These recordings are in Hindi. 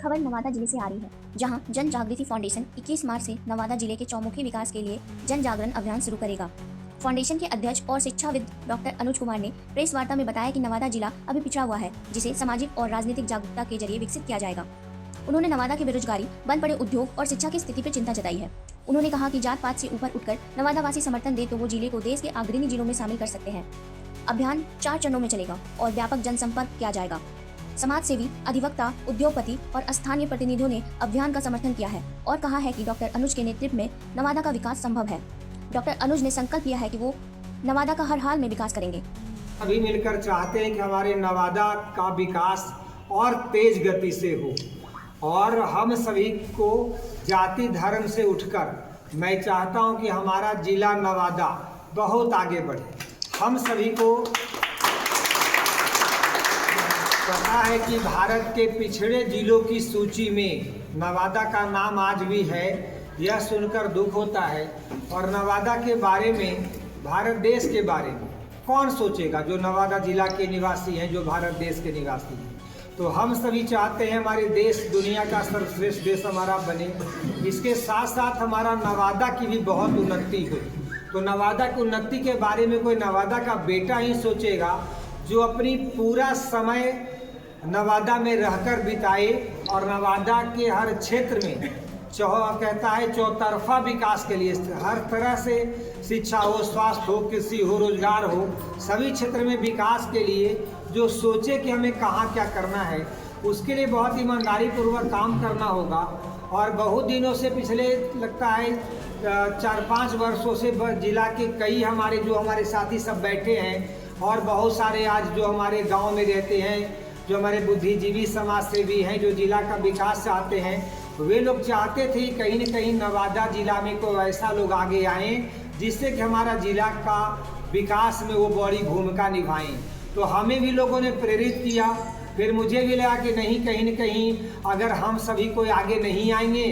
खबर नवादा जिले से आ रही है, जहां जन जागृति फाउंडेशन 21 मार्च से नवादा जिले के चौमुखी विकास के लिए जन जागरण अभियान शुरू करेगा। फाउंडेशन के अध्यक्ष और शिक्षाविद डॉक्टर अनुज कुमार ने प्रेस वार्ता में बताया कि नवादा जिला अभी पिछड़ा हुआ है, जिसे सामाजिक और राजनीतिक जागरूकता के जरिए विकसित किया जाएगा। उन्होंने नवादा के बेरोजगारी, बंद पड़े उद्योग और शिक्षा की स्थिति पर चिंता जताई है। उन्होंने कहा कि जात पात से ऊपर उठकर नवादा वासी समर्थन दे तो वो जिले को देश के अग्रणी जिलों में शामिल कर सकते हैं। अभियान 4 चरणों में चलेगा और व्यापक जनसंपर्क किया जाएगा। समाज सेवी, अधिवक्ता, उद्योगपति और स्थानीय प्रतिनिधियों ने अभियान का समर्थन किया है और कहा है कि डॉक्टर अनुज के नेतृत्व में नवादा का विकास संभव है। डॉक्टर अनुज ने संकल्प लिया है कि वो नवादा का हर हाल में विकास करेंगे। अभी मिलकर चाहते हैं कि हमारे नवादा का विकास और तेज गति से हो और हम सभी को जाति धर्म से उठकर मैं चाहता हूं कि हमारा जिला नवादा बहुत आगे बढ़े। हम सभी को पता है कि भारत के पिछड़े जिलों की सूची में नवादा का नाम आज भी है। यह सुनकर दुख होता है। और नवादा के बारे में, भारत देश के बारे में कौन सोचेगा जो नवादा जिला के निवासी हैं, जो भारत देश के निवासी हैं। तो हम सभी चाहते हैं हमारे देश दुनिया का सर्वश्रेष्ठ देश हमारा बने। इसके साथ साथ हमारा नवादा की भी बहुत उन्नति हो। तो नवादा की उन्नति के बारे में कोई नवादा का बेटा ही सोचेगा जो अपनी पूरा समय नवादा में रहकर बिताए और नवादा के हर क्षेत्र में कहता है चौतरफा विकास के लिए, हर तरह से शिक्षा हो, स्वास्थ्य हो, कृषि हो, रोजगार हो, सभी क्षेत्र में विकास के लिए जो सोचे कि हमें कहाँ क्या करना है, उसके लिए बहुत ईमानदारी पूर्वक काम करना होगा। और बहुत दिनों से, पिछले लगता है 4-5 वर्षों से जिला के कई हमारे साथी सब बैठे हैं और बहुत सारे आज जो हमारे गांव में रहते हैं, जो हमारे बुद्धिजीवी समाज सेवी हैं, जो जिला का विकास चाहते हैं, वे लोग चाहते थे कहीं न कहीं नवादा जिला में कोई ऐसा लोग आगे आए जिससे कि हमारा जिला का विकास में वो बड़ी भूमिका निभाएं। तो हमें भी लोगों ने प्रेरित किया। फिर मुझे भी लगा कि नहीं, कहीं न कहीं अगर हम सभी कोई आगे नहीं आएंगे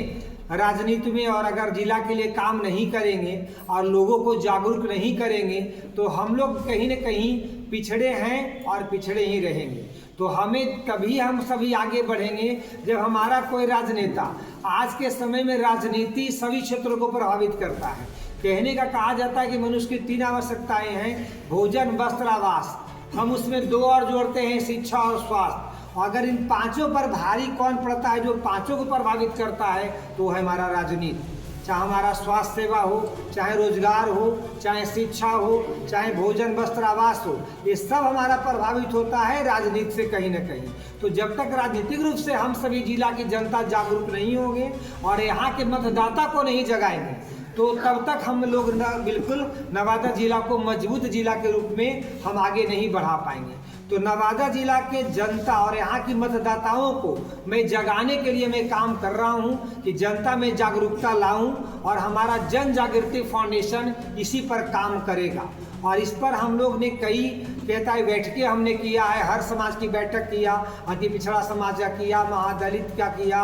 राजनीति में और अगर जिला के लिए काम नहीं करेंगे और लोगों को जागरूक नहीं करेंगे तो हम लोग कहीं न कहीं पिछड़े हैं और पिछड़े ही रहेंगे। तो हमें तभी हम सभी आगे बढ़ेंगे जब हमारा कोई राजनेता, आज के समय में राजनीति सभी क्षेत्रों को प्रभावित करता है। कहने का कहा जाता है कि मनुष्य की 3 आवश्यकताएं हैं, भोजन, वस्त्र, आवास। हम उसमें 2 और जोड़ते हैं, शिक्षा और स्वास्थ्य। अगर इन 5 पर भारी कौन पड़ता है, जो 5 को प्रभावित करता है, तो है हमारा राजनीति। चाहे हमारा स्वास्थ्य सेवा हो, चाहे रोजगार हो, चाहे शिक्षा हो, चाहे भोजन, वस्त्र, आवास हो, ये सब हमारा प्रभावित होता है राजनीति से कहीं न कहीं। तो जब तक राजनीतिक रूप से हम सभी जिला की जनता जागरूक नहीं होंगे और यहाँ के मतदाता को नहीं जगाएंगे तो तब तक हम लोग बिल्कुल नवादा जिला को मजबूत जिला के रूप में हम आगे नहीं बढ़ा पाएंगे। तो नवादा जिला के जनता और यहाँ की मतदाताओं को मैं जगाने के लिए मैं काम कर रहा हूँ कि जनता में जागरूकता लाऊं और हमारा जन जागृति फाउंडेशन इसी पर काम करेगा। और इस पर हम लोग ने कई बैठकें हमने किया है, हर समाज की बैठक किया, अति पिछड़ा समाज का किया, महादलित का किया,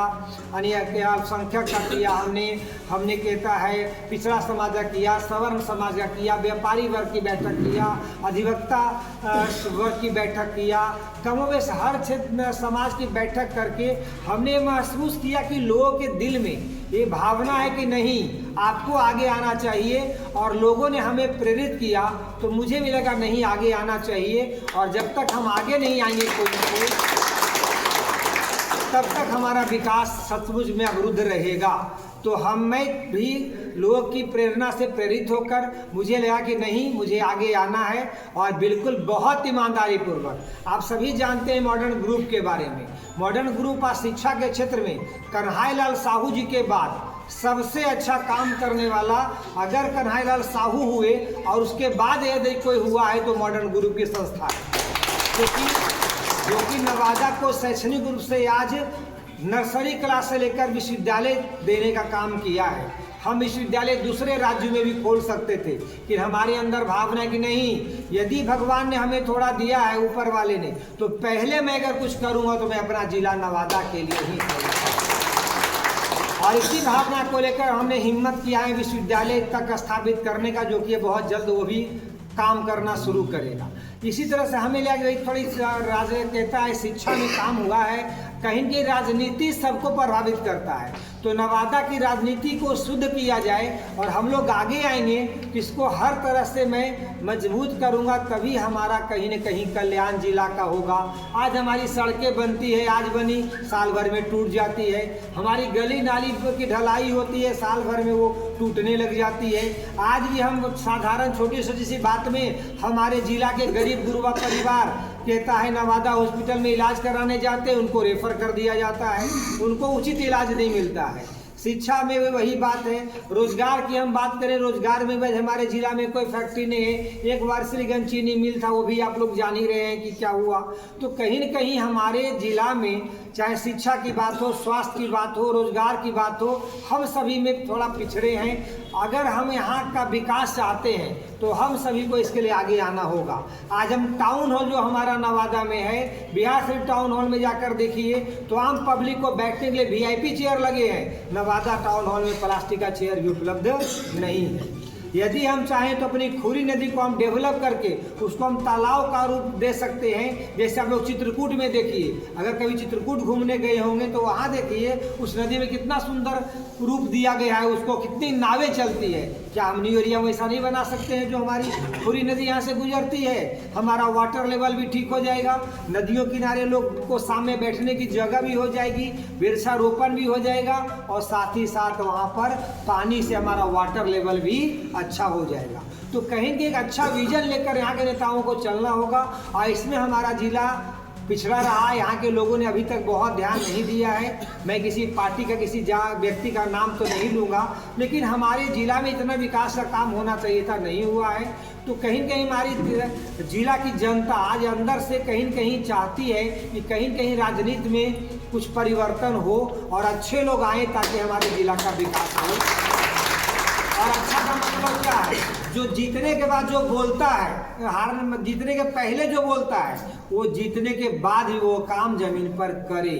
अन्य अल्पसंख्यक का किया, हमने कहता है पिछड़ा समाज का किया, सवर्ण समाज का किया, व्यापारी वर्ग की बैठक किया, अधिवक्ता वर्ग की बैठक किया। कमोबेश हर क्षेत्र समाज की बैठक करके हमने महसूस किया कि लोगों के दिल में ये भावना है कि नहीं, आपको आगे आना चाहिए। और लोगों ने हमें प्रेरित किया तो मुझे भी लगा नहीं, आगे आना चाहिए। और जब तक हम आगे नहीं आएंगे कोई तब तक हमारा विकास सचमुच में अवरुद्ध रहेगा। तो मैं भी लोगों की प्रेरणा से प्रेरित होकर मुझे लगा कि नहीं, मुझे आगे आना है और बिल्कुल बहुत ईमानदारी पूर्वक। आप सभी जानते हैं मॉडर्न ग्रुप के बारे में। मॉडर्न ग्रुप आज शिक्षा के क्षेत्र में कन्हैयालाल साहू जी के बाद सबसे अच्छा काम करने वाला, अगर कन्हैयालाल साहू हुए और उसके बाद यदि कोई हुआ है तो मॉडर्न ग्रुप की संस्था है, जो कि नवादा को शैक्षणिक रूप से आज नर्सरी क्लास से लेकर विश्वविद्यालय देने का काम किया है। हम विश्वविद्यालय दूसरे राज्यों में भी खोल सकते थे कि हमारे अंदर भावना कि नहीं, यदि भगवान ने हमें थोड़ा दिया है ऊपर वाले ने, तो पहले मैं अगर कुछ करूंगा तो मैं अपना जिला नवादा के लिए ही करूँगा। और इसी भावना को लेकर हमने हिम्मत किया है विश्वविद्यालय तक स्थापित करने का, जो कि बहुत जल्द वो भी काम करना शुरू करेगा। इसी तरह से हमें लगा थोड़ी राज कहता है शिक्षा में काम हुआ है, कहीं की राजनीति सबको प्रभावित करता है। तो नवादा की राजनीति को शुद्ध किया जाए और हम लोग आगे आएंगे, इसको हर तरह से मैं मजबूत करूंगा, तभी हमारा कहीं न कहीं कल्याण जिला का होगा। आज हमारी सड़कें बनती है, आज बनी साल भर में टूट जाती है। हमारी गली नाली की ढलाई होती है, साल भर में वो टूटने लग जाती है। आज भी हम साधारण छोटी छोटी सी बात में हमारे जिला के गरीब गुरबा परिवार कहता है नवादा हॉस्पिटल में इलाज कराने जाते हैं, उनको रेफर कर दिया जाता है, उनको उचित इलाज नहीं मिलता है। शिक्षा में भी वही बात है। रोजगार की हम बात करें, रोजगार में भी हमारे जिला में कोई फैक्ट्री नहीं है। एक वारसिलीगंज चीनी मिल था, वो भी आप लोग जान ही रहे हैं कि क्या हुआ। तो कहीं न कहीं हमारे जिला में चाहे शिक्षा की बात हो, स्वास्थ्य की बात हो, रोजगार की बात हो, हम सभी में थोड़ा पिछड़े हैं। अगर हम यहाँ का विकास चाहते हैं तो हम सभी को इसके लिए आगे आना होगा। आज हम टाउन हॉल जो हमारा नवादा में है, बिहार शरीफ टाउन हॉल में जाकर देखिए तो आम पब्लिक को बैठने के लिए VIP चेयर लगे हैं। नवादा टाउन हॉल में प्लास्टिक का चेयर भी उपलब्ध नहीं है। यदि हम चाहें तो अपनी खुरी नदी को हम डेवलप करके उसको हम तालाब का रूप दे सकते हैं। जैसे आप लोग चित्रकूट में देखिए, अगर कभी चित्रकूट घूमने गए होंगे तो वहाँ देखिए उस नदी में कितना सुंदर रूप दिया गया है, उसको कितनी नावें चलती है। क्या हम न्यू एरिया में ऐसा नहीं बना सकते हैं जो हमारी खुरी नदी यहाँ से गुजरती है? हमारा वाटर लेवल भी ठीक हो जाएगा, नदियों किनारे लोग को सामने बैठने की जगह भी हो जाएगी, वृक्षारोपण भी हो जाएगा और साथ ही साथ वहाँ पर पानी से हमारा वाटर लेवल भी अच्छा हो जाएगा। तो कहीं कि एक अच्छा विजन लेकर यहाँ के नेताओं को चलना होगा और इसमें हमारा जिला पिछड़ा रहा है। यहाँ के लोगों ने अभी तक बहुत ध्यान नहीं दिया है। मैं किसी पार्टी का किसी व्यक्ति का नाम तो नहीं लूँगा, लेकिन हमारे जिला में इतना विकास का काम होना चाहिए था, नहीं हुआ है। तो कहीं कहीं हमारी जिला की जनता आज अंदर से कहीं कहीं चाहती है कि कहीं कहीं राजनीति में कुछ परिवर्तन हो और अच्छे लोग आए ताकि हमारे जिला का विकास हो। और अच्छा का मतलब क्या है? जो जीतने के बाद जो बोलता है, हार जीतने के पहले जो बोलता है, वो जीतने के बाद ही वो काम जमीन पर करे।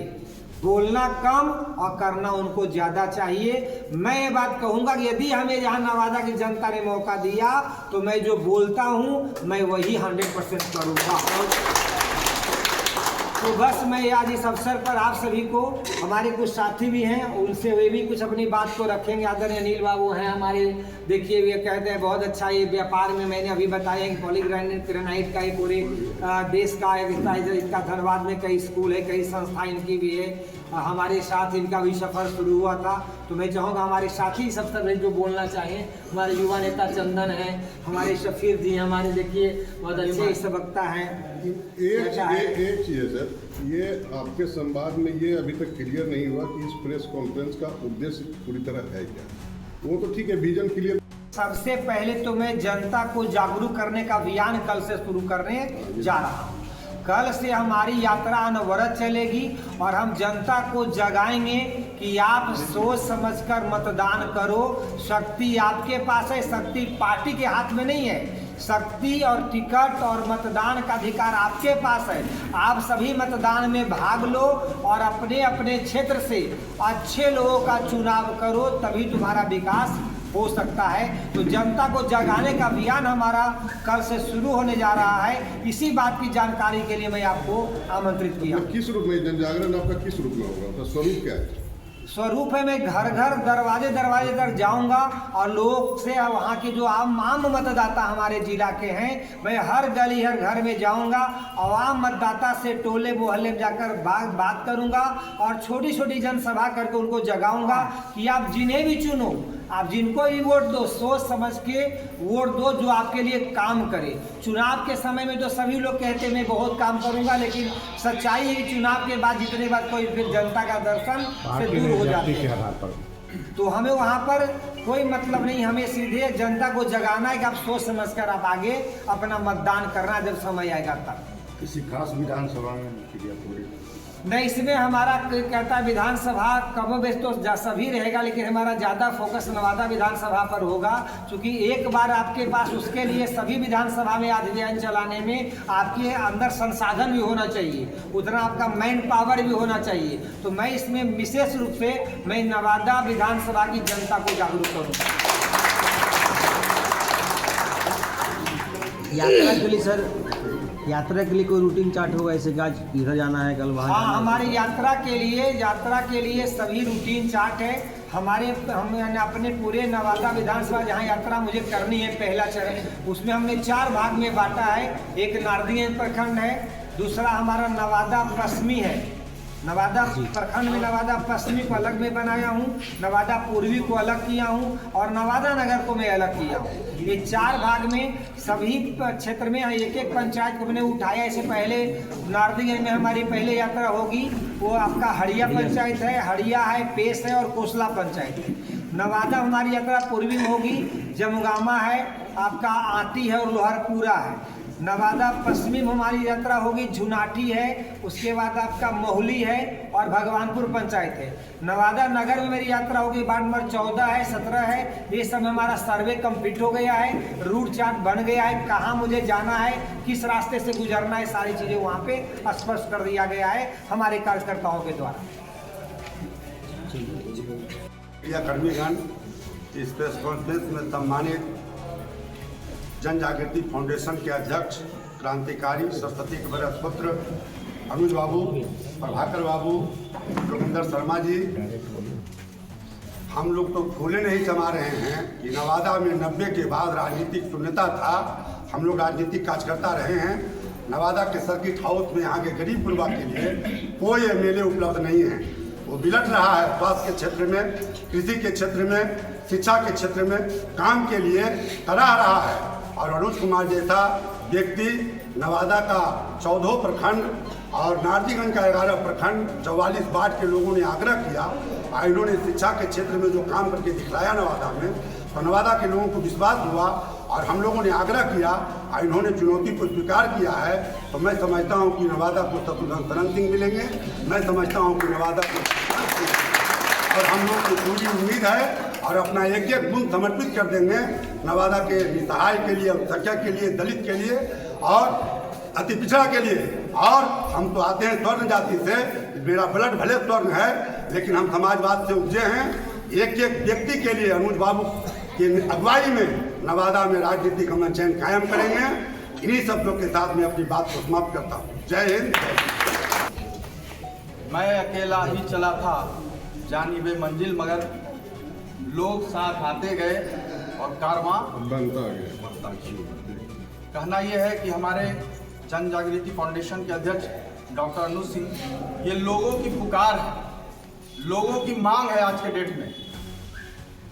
बोलना कम और करना उनको ज़्यादा चाहिए। मैं ये बात कहूँगा कि यदि हमें यहाँ नवादा की जनता ने मौका दिया तो मैं जो बोलता हूँ मैं वही 100% करूँगा। तो बस मैं आज इस अवसर पर आप सभी को, हमारे कुछ साथी भी हैं, उनसे वे भी कुछ अपनी बात को रखेंगे। आदरणीय अनिल बाबू हैं हमारे, देखिए वे कहते हैं बहुत अच्छा ये व्यापार में मैंने अभी बताया कि पॉलीग्रेनाइट का ये पूरे देश का इनका धनबाद में कई स्कूल है, कई संस्था इनकी भी है। हमारे साथ इनका भी सफ़र शुरू हुआ था। तो मैं चाहूँगा हमारे साथी सबसे पहले जो बोलना चाहें, हमारे युवा नेता चंदन हैं, हमारे शफीर जी हमारे देखिए बहुत अच्छे इस वक्ता हैं। एक चीज़ है सर, ये आपके संवाद में ये अभी तक क्लियर नहीं हुआ कि इस प्रेस कॉन्फ्रेंस का उद्देश्य पूरी तरह है क्या? वो तो ठीक है, विजन क्लियर। सबसे पहले तो मैं जनता को जागरूक करने का अभियान कल से शुरू करने जा रहा हूँ। कल से हमारी यात्रा अनवरत चलेगी और हम जनता को जगाएंगे कि आप सोच समझकर मतदान करो। शक्ति आपके पास है, शक्ति पार्टी के हाथ में नहीं है। शक्ति और टिकट और मतदान का अधिकार आपके पास है। आप सभी मतदान में भाग लो और अपने अपने क्षेत्र से अच्छे लोगों का चुनाव करो, तभी तुम्हारा विकास हो सकता है। तो जनता को जगाने का अभियान हमारा कल से शुरू होने जा रहा है। इसी बात की जानकारी के लिए मैं आपको आमंत्रित किया। किस रूप में जन जागरण आपका किस रूप में होगा, तो स्वरूप क्या है? स्वरूप है, मैं घर घर दरवाजे दरवाजे तक जाऊंगा और लोग से, वहाँ के जो आम मतदाता हमारे जिला के हैं, मैं हर गली हर घर में जाऊंगा। आम मतदाता से टोले मोहल्ले में जाकर बात करूंगा और छोटी छोटी जनसभा करके उनको जगाऊंगा कि आप जिन्हें भी चुनो, आप जिनको भी वोट दो, सोच समझ के वोट दो जो आपके लिए काम करे। चुनाव के समय में तो सभी लोग कहते हैं मैं बहुत काम करूंगा, लेकिन सच्चाई है कि चुनाव के बाद जितने बार कोई फिर जनता का दर्शन से दूर हो जाती है। तो हमें वहाँ पर कोई मतलब नहीं, हमें सीधे जनता को जगाना है कि आप सोच समझकर आप आगे अपना मतदान करना जब समय आएगा तब। किसी खास विधानसभा में नहीं, इसमें हमारा कहता है विधानसभा कमो बेश तो सभी रहेगा, लेकिन हमारा ज़्यादा फोकस नवादा विधानसभा पर होगा। क्योंकि एक बार आपके पास उसके लिए सभी विधानसभा में अभियान चलाने में आपके अंदर संसाधन भी होना चाहिए, उतना आपका मैन पावर भी होना चाहिए। तो मैं इसमें विशेष रूप से मैं नवादा विधानसभा की जनता को जागरूक करूँगा। यात्रा के लिए सर यात्रा के लिए कोई रूटीन चार्ट होगा, ऐसे कि आज इधर जाना है, कल वहाँ हाँ, जाना है? हमारी यात्रा के लिए सभी रूटीन चार्ट है। हमने अपने पूरे नवादा विधानसभा जहाँ यात्रा मुझे करनी है, पहला चरण, उसमें हमने 4 भाग में बांटा है। एक नारदीगंज प्रखंड है, दूसरा हमारा नवादा पश्चिमी है। नवादा प्रखंड में नवादा पश्चिमी को अलग में बनाया हूँ, नवादा पूर्वी को अलग किया हूँ और नवादा नगर को मैं अलग किया हूँ। ये 4 भाग में सभी क्षेत्र में एक पंचायत को मैंने उठाया। इससे पहले नारदीगंज में हमारी पहले यात्रा होगी, वो आपका हड़िया पंचायत है, हड़िया है, पेश है और कोसला पंचायत है। नवादा हमारी यात्रा पूर्वी में होगी, जमुगामा है, आपका आटी है और लोहरपुरा है। नवादा पश्चिमी में हमारी यात्रा होगी, झुनाटी है, उसके बाद आपका मोहली है और भगवानपुर पंचायत है। नवादा नगर में मेरी यात्रा होगी, वार्ड नंबर 14 है, 17 है। ये सब हमारा सर्वे कंप्लीट हो गया है, रूट चार्ट बन गया है, कहाँ मुझे जाना है, किस रास्ते से गुजरना है, सारी चीज़ें वहाँ पे स्पष्ट कर दिया गया है हमारे कार्यकर्ताओं के द्वारा। कर्मीगण इस प्रेस कॉन्फ्रेंस में सम्मानित जन जागृति फाउंडेशन के अध्यक्ष क्रांतिकारी सरस्वती के बड़े पुत्र अनुज बाबू, प्रभाकर बाबू, जोगिंदर शर्मा जी, हम लोग तो फूले नहीं जमा रहे हैं कि नवादा में 90 के बाद राजनीतिक शून्यता था। हम लोग राजनीतिक काज करता रहे हैं। नवादा के सर्किट हाउस में यहाँ के गरीब गुरबा के लिए कोई एमएलए उपलब्ध नहीं है। वो बिलट रहा है स्वास्थ्य के क्षेत्र में, कृषि के क्षेत्र में, शिक्षा के क्षेत्र में काम के लिए कराह रहा है। और अनुज कुमार जैसा व्यक्ति नवादा का 14 प्रखंड और नारदीगंज का 11 प्रखंड 44 वार्ड के लोगों ने आग्रह किया और इन्होंने शिक्षा के क्षेत्र में जो काम करके दिखलाया नवादा में, तो नवादा के लोगों को विश्वास हुआ और हम लोगों ने आग्रह किया और इन्होंने चुनौती को स्वीकार किया है। तो मैं समझता हूँ कि नवादा को शत्रुघ्न शरण सिंह मिलेंगे, मैं समझता हूँ कि नवादा को, और हम लोग को पूरी उम्मीद है और अपना एक बूंद समर्पित कर देंगे नवादा के निसहाय के लिए, अल्पसंख्यक के लिए, दलित के लिए और अति पिछड़ा के लिए। और हम तो आते हैं स्वर्ण जाति से, मेरा ब्लड भले स्वर्ण है लेकिन हम समाजवाद से उपजे हैं। एक व्यक्ति के लिए अनुज बाबू की अगुवाई में नवादा में राजनीतिक अमन चैन कायम करेंगे। इन्हीं शब्दों के साथ मैं अपनी बात को समाप्त करता हूँ। जय हिंद। मैं अकेला ही चला था जानिबे मंजिल, मगर लोग साथ आते गए और कारवां बनता गया। कहना यह है कि हमारे जन जागृति फाउंडेशन के अध्यक्ष डॉक्टर अनुज सिंह, ये लोगों की पुकार है, लोगों की मांग है। आज के डेट में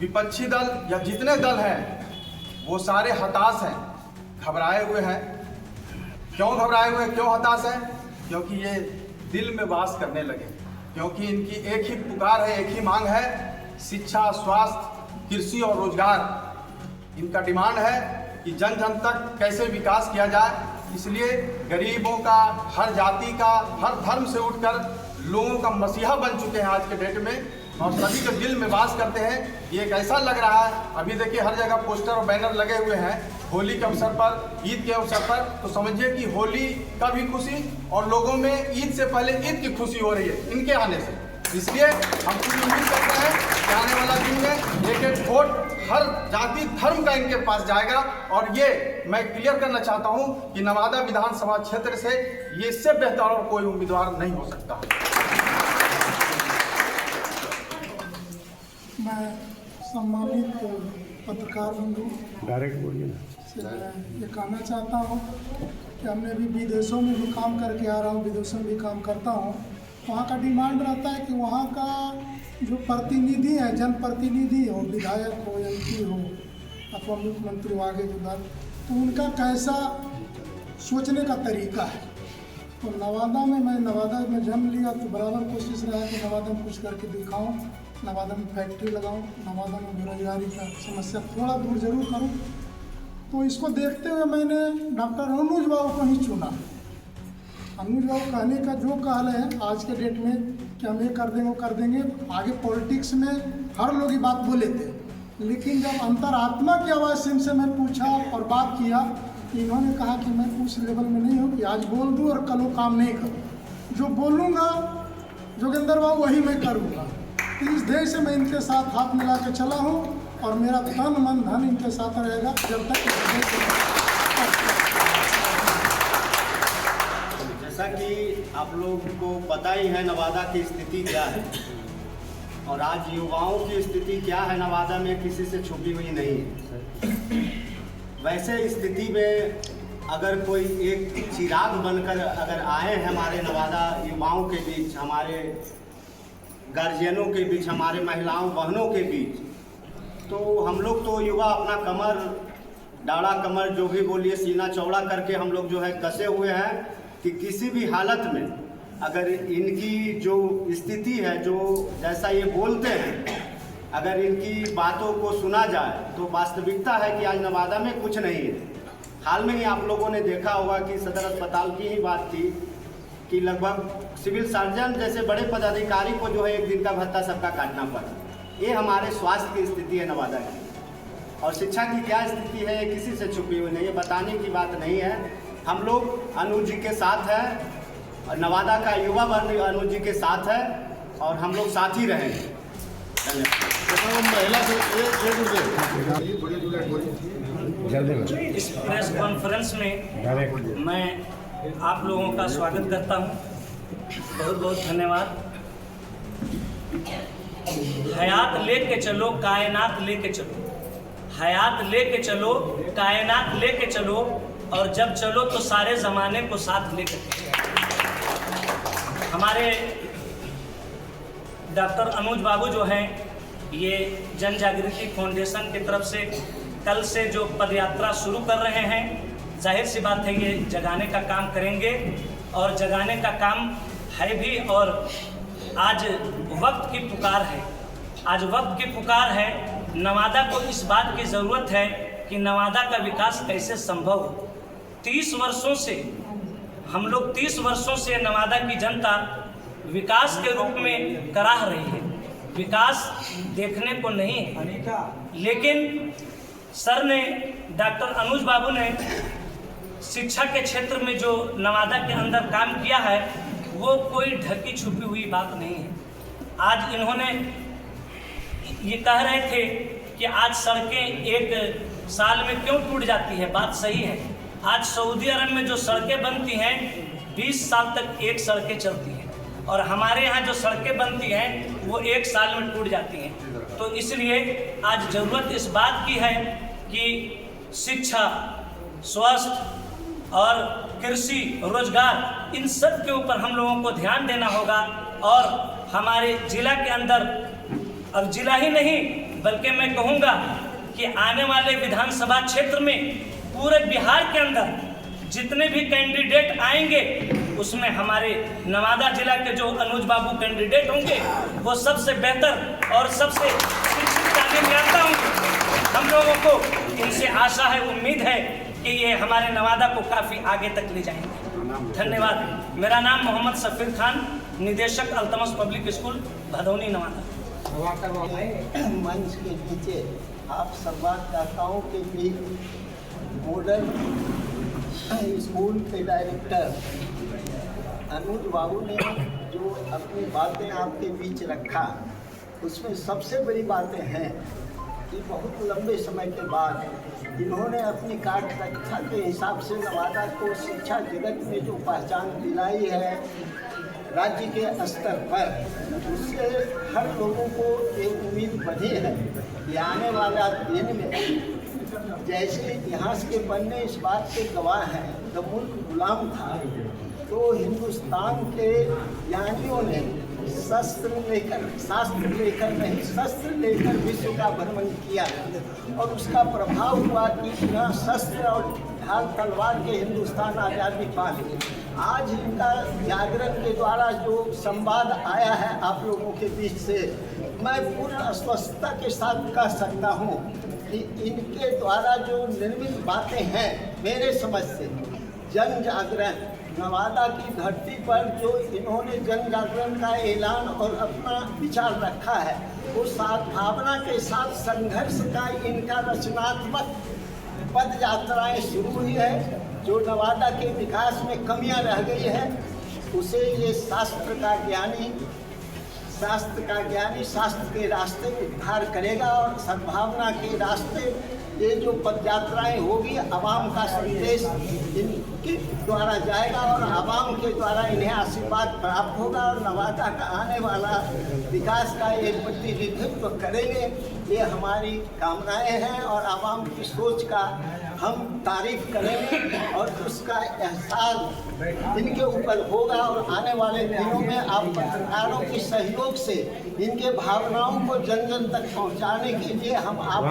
विपक्षी दल या जितने दल हैं वो सारे हताश हैं, घबराए हुए हैं। क्यों घबराए हुए हैं, क्यों हताश हैं? क्योंकि ये दिल में वास करने लगे, क्योंकि इनकी एक ही पुकार है, एक ही मांग है, शिक्षा, स्वास्थ्य, कृषि और रोजगार। इनका डिमांड है कि जन जन तक कैसे विकास किया जाए। इसलिए गरीबों का, हर जाति का, हर धर्म से उठकर लोगों का मसीहा बन चुके हैं आज के डेट में और सभी के दिल में वास करते हैं। ये एक ऐसा लग रहा है, अभी देखिए हर जगह पोस्टर और बैनर लगे हुए हैं होली के अवसर पर, ईद के अवसर पर। तो समझिए कि होली का भी खुशी और लोगों में ईद से पहले ईद की खुशी हो रही है इनके आने से। इसलिए हम पूरी उम्मीद करते हैं कि आने वाला दिन में एक वोट हर जाति धर्म का इनके पास जाएगा। और ये मैं क्लियर करना चाहता हूं कि नवादा विधानसभा क्षेत्र से ये इससे बेहतर और कोई उम्मीदवार नहीं हो सकता। मैं सम्मानित पत्रकार बंधु से ये कहना चाहता हूँ कि हमने भी विदेशों में भी काम करके आ रहा हूँ, विदेशों में भी काम करता हूँ। वहाँ का डिमांड रहता है कि वहाँ का जो प्रतिनिधि है, जनप्रतिनिधि हो, विधायक हो, एमपी हो अथवा मुख्यमंत्री हो, आगे उधर, तो उनका कैसा सोचने का तरीका है। तो नवादा में मैं नवादा में जन्म लिया तो बराबर कोशिश रहा कि नवादा में कुछ करके दिखाऊं, नवादा में फैक्ट्री लगाऊं, नवादा में बेरोजगारी का समस्या थोड़ा दूर जरूर करूं। तो इसको देखते हुए मैंने डॉक्टर अनुज बाबू को ही चुना। अनुज बाबू कहने का जो कहल है आज के डेट में कि हम ये कर देंगे वो कर देंगे। आगे पॉलिटिक्स में हर लोग ये बात बोले थे, लेकिन जब अंतरात्मा की आवाज़ से इनसे मैं पूछा और बात किया, इन्होंने कहा कि मैं उस लेवल में नहीं हूँ कि आज बोल दूँ और कल वो काम नहीं करूँ। जो बोलूँगा जोगिंदर बाबू वही मैं करूँगा। तो इस ध्येय से मैं इनके साथ हाथ मिला के चला हूँ और मेरा तन मन धन इनके साथ रहेगा जब तक जैसा कि आप लोग को पता ही है नवादा की स्थिति क्या है, और आज युवाओं की स्थिति क्या है नवादा में किसी से छुपी हुई नहीं है। वैसे स्थिति में अगर कोई एक चिराग बनकर अगर आए हैं हमारे नवादा युवाओं के बीच, हमारे गार्जियनों के बीच, हमारे महिलाओं बहनों के बीच, तो हम लोग तो युवा अपना कमर, डाढ़ा कमर जो भी बोलिए, सीना चौड़ा करके हम लोग जो है कसे हुए हैं कि किसी भी हालत में अगर इनकी जो स्थिति है, जो जैसा ये बोलते हैं, अगर इनकी बातों को सुना जाए तो वास्तविकता है कि आज नवादा में कुछ नहीं है। हाल में ही आप लोगों ने देखा होगा कि सदर अस्पताल की ही बात थी कि लगभग सिविल सर्जन जैसे बड़े पदाधिकारी को जो है एक दिन का भत्ता सबका काटना पड़ा। ये हमारे स्वास्थ्य की स्थिति है नवादा की, और शिक्षा की क्या स्थिति है ये किसी से छुपी हुई नहीं है, बताने की बात नहीं है। हम लोग अनुज जी के साथ हैं, और नवादा का युवा वर्ग अनुज जी के साथ है, और हम लोग साथ ही रहेंगे। इस प्रेस कॉन्फ्रेंस में मैं आप लोगों का स्वागत करता हूं। बहुत बहुत धन्यवाद। हयात लेके चलो, कायनात लेके चलो, हयात लेके चलो, कायनात लेके चलो, और जब चलो तो सारे ज़माने को साथ लेके चलो। हमारे डॉक्टर अनुज बाबू जो हैं, ये जन जागृति फाउंडेशन की तरफ से कल से जो पदयात्रा शुरू कर रहे हैं, जाहिर सी बात है ये जगाने का काम करेंगे, और जगाने का काम है भी। और आज वक्त की पुकार है, आज वक्त की पुकार है। नवादा को इस बात की ज़रूरत है कि नवादा का विकास कैसे संभव हो। 30 वर्षों से हम लोग 30 वर्षों से नवादा की जनता विकास के रूप में कराह रही है, विकास देखने को नहीं है। लेकिन सर ने, डॉक्टर अनुज बाबू ने शिक्षा के क्षेत्र में जो नवादा के अंदर काम किया है, वो कोई ढकी छुपी हुई बात नहीं है। आज इन्होंने ये कह रहे थे कि आज सड़कें एक साल में क्यों टूट जाती है, बात सही है। आज सऊदी अरब में जो सड़कें बनती हैं 20 साल तक एक सड़कें चलती हैं, और हमारे यहाँ जो सड़कें बनती हैं वो 1 साल में टूट जाती हैं। तो इसलिए आज ज़रूरत इस बात की है कि शिक्षा, स्वास्थ्य और कृषि, रोजगार, इन सब के ऊपर हम लोगों को ध्यान देना होगा। और हमारे ज़िला के अंदर, अब ज़िला ही नहीं बल्कि मैं कहूँगा कि आने वाले विधानसभा क्षेत्र में पूरे बिहार के अंदर जितने भी कैंडिडेट आएंगे, उसमें हमारे नवादा जिला के जो अनुज बाबू कैंडिडेट होंगे वो सबसे बेहतर और सबसे शिक्षित तालीम याफ्ता होंगे। हम लोगों को इनसे आशा है, उम्मीद है कि ये हमारे नवादा को काफ़ी आगे तक ले जाएंगे। धन्यवाद। मेरा नाम मोहम्मद सफ़ीर खान, निदेशक अल्तमस पब्लिक स्कूल, भदौनी, नवादा। मंच के नीचे आप संवाददाताओं के बीच मॉडल स्कूल के डायरेक्टर अनुज बाबू ने जो अपनी बातें आपके बीच रखा, उसमें सबसे बड़ी बातें हैं कि बहुत लंबे समय के बाद इन्होंने अपनी कार्यदक्षता के हिसाब से नवादा को शिक्षा जगत में जो पहचान दिलाई है राज्य के स्तर पर, उससे हर लोगों को एक उम्मीद बनी है कि आने वाला दिन में, जैसे इतिहास के पन्ने इस बात के गवाह हैं, जब मुल्क गुलाम था तो हिंदुस्तान के ज्ञानियों ने शास्त्र लेकर नहीं, शस्त्र लेकर विश्व का भ्रमण किया, और उसका प्रभाव हुआ कि बिना शस्त्र और ढाल तलवार के हिंदुस्तान आज़ादी पा ले। आज इनका जागरण के द्वारा जो संवाद आया है आप लोगों के बीच से, मैं पूर्ण स्पष्टता के साथ कह सकता हूँ कि इनके द्वारा जो निर्मित बातें हैं, मेरे समझ से जन जागरण, नवादा की धरती पर जो इन्होंने जन जागरण का ऐलान और अपना विचार रखा है, वो सद्भावना के साथ संघर्ष का इनका रचनात्मक पद यात्राएँ शुरू हुई है। जो नवादा के विकास में कमियां रह गई है, उसे ये शास्त्र का ज्ञानी शास्त्र का ज्ञानी शास्त्र के रास्ते उद्धार करेगा और सद्भावना के रास्ते ये जो पद यात्राएँ होगी आवाम का संदेश इनके द्वारा जाएगा और आवाम के द्वारा इन्हें आशीर्वाद प्राप्त होगा और नवादा का आने वाला विकास का एक प्रतिनिधित्व करेंगे। ये हमारी कामनाएं हैं और आवाम की सोच का हम तारीफ करेंगे और उसका एहसास इनके ऊपर होगा और आने वाले दिनों में आप पत्रकारों के सहयोग से इनके भावनाओं को जन जन तक पहुंचाने के लिए हम आप